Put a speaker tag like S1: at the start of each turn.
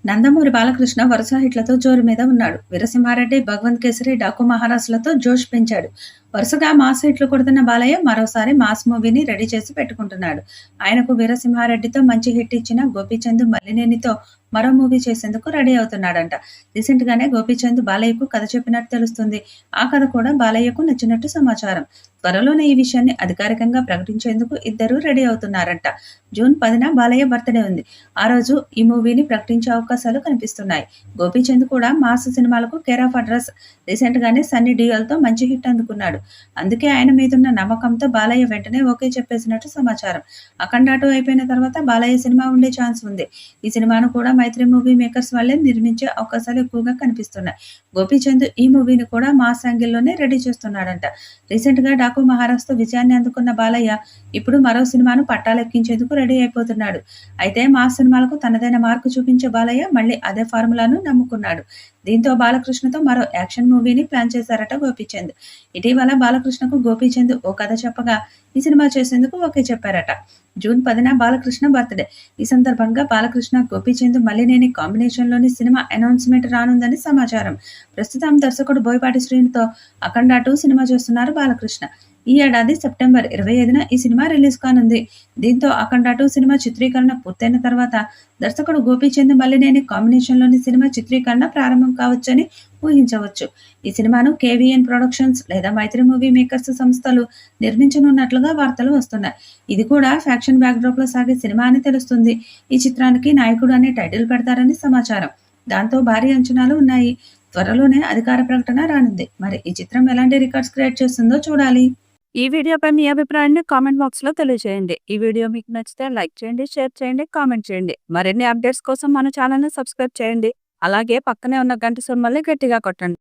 S1: నందమూరి బాలకృష్ణ వరుస హిట్లతో జోరు మీద ఉన్నాడు. వీరసింహారెడ్డి, భగవంత్ కేసరి, డాకు మహారాజులతో జోష్ పెంచాడు. వరుసగా మాస్ హిట్లు కొడుతున్న బాలయ్య మరోసారి మాస్ మూవీని రెడీ చేసి పెట్టుకుంటున్నాడు. ఆయనకు వీరసింహారెడ్డితో మంచి హిట్ ఇచ్చిన గోపీచంద్ మల్లినేనితో మరో మూవీ చేసేందుకు రెడీ అవుతున్నాడంట. రీసెంట్ గానే గోపీచంద్ బాలయ్యకు కథ చెప్పినట్టు తెలుస్తుంది. ఆ కథ కూడా బాలయ్యకు నచ్చినట్టు సమాచారం. త్వరలోనే ఈ విషయాన్ని అధికారికంగా ప్రకటించేందుకు ఇద్దరూ రెడీ అవుతున్నారంట. జూన్ 10న బాలయ్య బర్త్డే ఉంది. ఆ రోజు ఈ మూవీని ప్రకటించే అవకాశాలు కనిపిస్తున్నాయి. గోపీచంద్ కూడా మాస్ సినిమాలకు కేర్ ఆఫ్ అడ్రస్. రీసెంట్ గానే సన్నీ డియోల్తో మంచి హిట్ అందుకున్నాడు. అందుకే ఆయన మీదున్న నమ్మకంతో బాలయ్య వెంటనే ఓకే చెప్పేసినట్టు సమాచారం. అఖండ 2 అయిపోయిన తర్వాత బాలయ్య సినిమా ఉండే ఛాన్స్ ఉంది. ఈ సినిమాను కూడా మైత్రి మూవీ మేకర్స్ వాళ్ళే నిర్మించే అవకాశాలు ఎక్కువగా కనిపిస్తున్నాయి. గోపీచంద్ ఈ మూవీని కూడా మాస్ యాంగిల్లోనే రెడీ చేస్తున్నాడంట. రీసెంట్ గా డాకు మహారాజ్తో విజయాన్ని అందుకున్న బాలయ్య ఇప్పుడు మరో సినిమాను పట్టాలెక్కించేందుకు రెడీ అయిపోతున్నాడు. అయితే మాస్ సినిమాలకు తనదైన మార్కు చూపించే బాలయ్య మళ్ళీ అదే ఫార్ములాను నమ్ముకున్నాడు. దీంతో బాలకృష్ణతో మరో యాక్షన్ మూవీని ప్లాన్ చేశారట గోపీచంద్. ఇటీవల బాలకృష్ణకు గోపీచంద్ ఓ కథ చెప్పగా ఈ సినిమా చేసేందుకు ఓకే చెప్పారట. జూన్ 10న బాలకృష్ణ బర్త్డే. ఈ సందర్భంగా బాలకృష్ణ, గోపీచంద్, మల్లినేని కాంబినేషన్లోని సినిమా అనౌన్స్మెంట్ రానుందని సమాచారం. ప్రస్తుతం దర్శకుడు బోయపాటి శ్రీనుతో అఖండ 2 సినిమా చేస్తున్నారు బాలకృష్ణ. ఈ ఏడాది సెప్టెంబర్ 25న ఈ సినిమా రిలీజ్ కానుంది. దీంతో అఖండ 2 సినిమా చిత్రీకరణ పూర్తయిన తర్వాత దర్శకుడు గోపీచంద్, మల్లినేని కాంబినేషన్లోని సినిమా చిత్రీకరణ ప్రారంభం కావచ్చని ఊహించవచ్చు. ఈ సినిమాను కేవీఎన్ ప్రొడక్షన్స్ లేదా మైత్రి మూవీ మేకర్స్ సంస్థలు నిర్మించనున్నట్లుగా వార్తలు వస్తున్నాయి. ఇది కూడా ఫ్యాక్షన్ బ్యాక్డ్రాప్ లో సాగే సినిమా అని తెలుస్తుంది. ఈ చిత్రానికి నాయకుడు అనే టైటిల్ పెడతారని సమాచారం. దాంతో భారీ అంచనాలు ఉన్నాయి. త్వరలోనే అధికార ప్రకటన రానుంది. మరి ఈ చిత్రం ఎలాంటి రికార్డ్స్ క్రియేట్ చేస్తుందో చూడాలి.
S2: ఈ వీడియోపై మీ అభిప్రాయాన్ని కామెంట్ బాక్స్లో తెలియజేయండి. ఈ వీడియో మీకు నచ్చితే లైక్ చేయండి, షేర్ చేయండి, కామెంట్ చేయండి. మరిన్ని అప్డేట్స్ కోసం మన ఛానల్ని సబ్స్క్రైబ్ చేయండి. అలాగే పక్కనే ఉన్న గంట సింబల్ని గట్టిగా కొట్టండి.